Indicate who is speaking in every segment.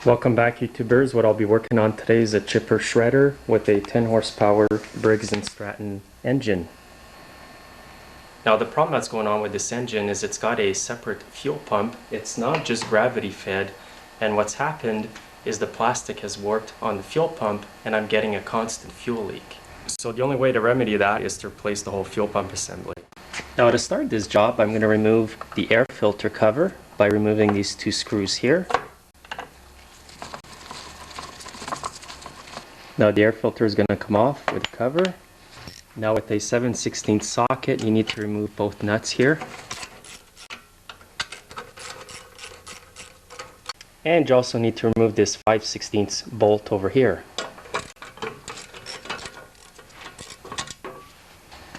Speaker 1: Welcome back, YouTubers. What I'll be working on today is a chipper shredder with a 10 horsepower Briggs & Stratton engine. Now the problem that's going on with this engine is it's got a separate fuel pump. It's not just gravity fed, and what's happened is the plastic has warped on the fuel pump and I'm getting a constant fuel leak. So the only way to remedy that is to replace the whole fuel pump assembly. Now to start this job, I'm going to remove the air filter cover by removing these two screws here. Now the air filter is going to come off with the cover. Now with a 7/16 socket, you need to remove both nuts here. And you also need to remove this 5/16 bolt over here.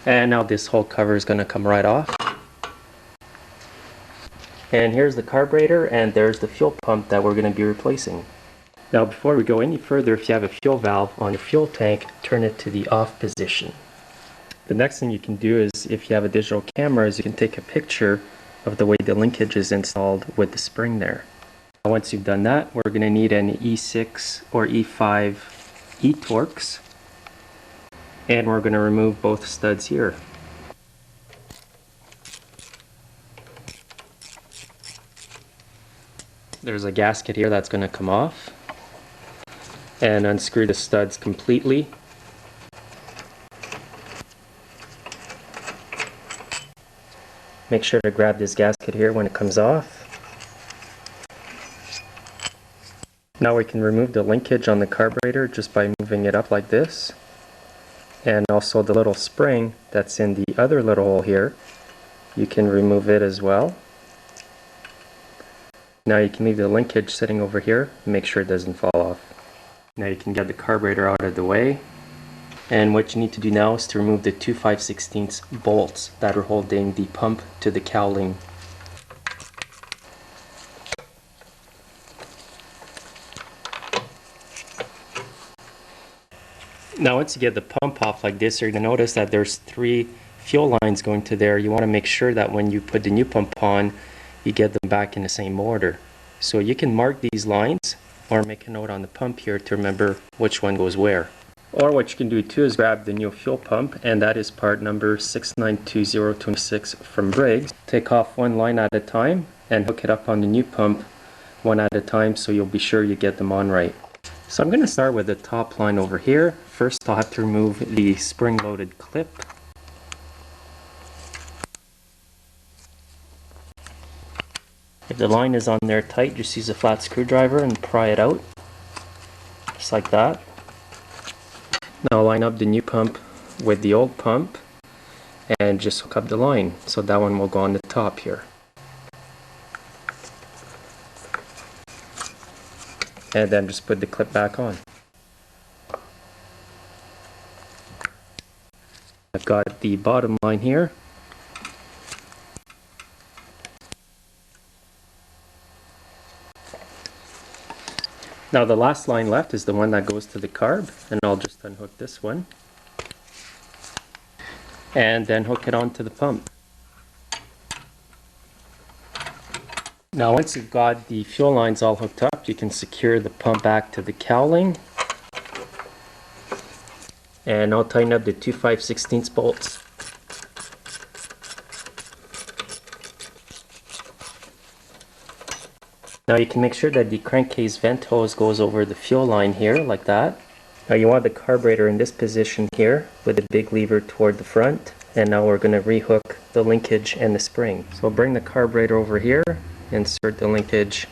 Speaker 1: And now this whole cover is going to come right off. And here's the carburetor, and there's the fuel pump that we're going to be replacing. Now before we go any further, if you have a fuel valve on your fuel tank, turn it to the off position. The next thing you can do is, if you have a digital camera, is you can take a picture of the way the linkage is installed with the spring there. Now, once you've done that, we're going to need an E6 or E5 E-Torx, and we're going to remove both studs here. There's a gasket here that's going to come off. And unscrew the studs completely. Make sure to grab this gasket here when it comes off. Now we can remove the linkage on the carburetor just by moving it up like this. And also the little spring that's in the other little hole here, you can remove it as well. Now you can leave the linkage sitting over here and make sure it doesn't fall off. Now you can get the carburetor out of the way, and what you need to do now is to remove the two 5/16 bolts that are holding the pump to the cowling. Now once you get the pump off like this, you're going to notice that there's 3 fuel lines going to there. You want to make sure that when you put the new pump on, you get them back in the same order. So you can mark these lines or make a note on the pump here to remember which one goes where. Or what you can do too is grab the new fuel pump, and that is part number 692026 from Briggs. Take off one line at a time and hook it up on the new pump one at a time so you'll be sure you get them on right. So I'm going to start with the top line over here. First I'll have to remove the spring-loaded clip. If the line is on there tight, just use a flat screwdriver and pry it out, just like that. Now line up the new pump with the old pump and just hook up the line, so that one will go on the top here. And then just put the clip back on. I've got the bottom line here. Now the last line left is the one that goes to the carb, and I'll just unhook this one and then hook it onto the pump. Now once you've got the fuel lines all hooked up, you can secure the pump back to the cowling, and I'll tighten up the two 5/16 bolts. Now you can make sure that the crankcase vent hose goes over the fuel line here, like that. Now you want the carburetor in this position here with the big lever toward the front, and now we're going to rehook the linkage and the spring. So bring the carburetor over here, insert the linkage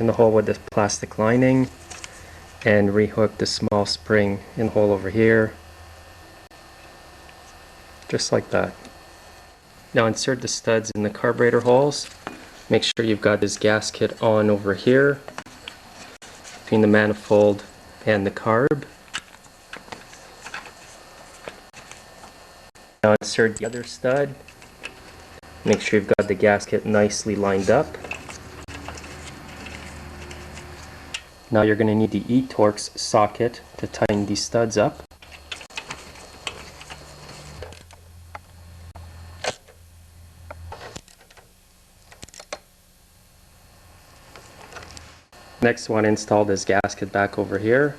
Speaker 1: in the hole with the plastic lining, and rehook the small spring in the hole over here, just like that. Now insert the studs in the carburetor holes. Make sure you've got this gasket on over here between the manifold and the carb. Now insert the other stud. Make sure you've got the gasket nicely lined up. Now you're going to need the E-Torx socket to tighten these studs up. Next, I want to install this gasket back over here.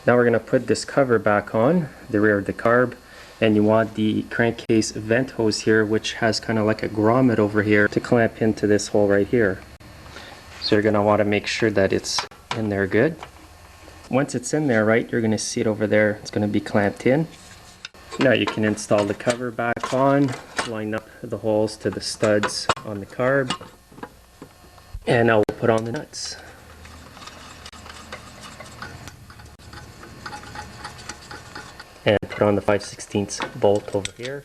Speaker 1: Now we're going to put this cover back on the rear of the carb, and you want the crankcase vent hose here, which has kind of like a grommet over here to clamp into this hole right here. So you're going to want to make sure that it's in there good. Once it's in there, right, you're going to see it over there. It's going to be clamped in. Now you can install the cover back on, line up the holes to the studs on the carb, and now we'll put on the nuts. And put on the 5/16 bolt over here.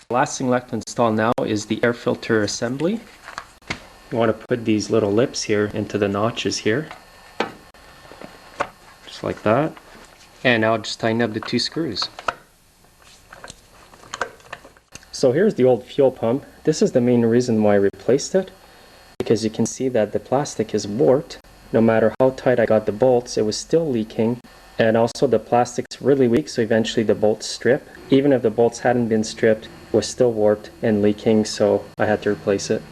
Speaker 1: The last thing left to install now is the air filter assembly. You want to put these little lips here into the notches here, just like that. And now just tighten up the 2 screws. So here's the old fuel pump. This is the main reason why I replaced it, because you can see that the plastic is warped. No matter how tight I got the bolts, it was still leaking. And also the plastic's really weak, so eventually the bolts strip. Even if the bolts hadn't been stripped, it was still warped and leaking, so I had to replace it.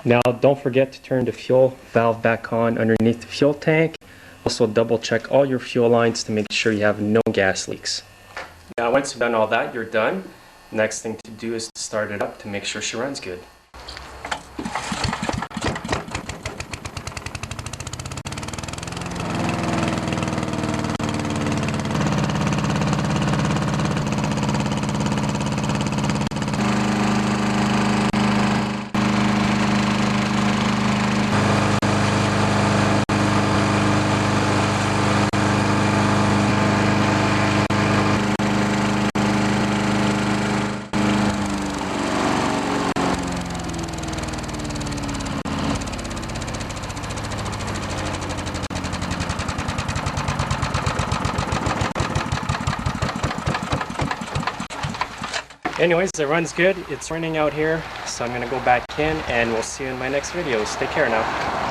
Speaker 1: Now don't forget to turn the fuel valve back on underneath the fuel tank. Also double check all your fuel lines to make sure you have no gas leaks. Now once you've done all that, you're done. Next thing to do is to start it up to make sure she runs good. Anyways, it runs good. It's running out here, so I'm going to go back in and we'll see you in my next videos. Take care now.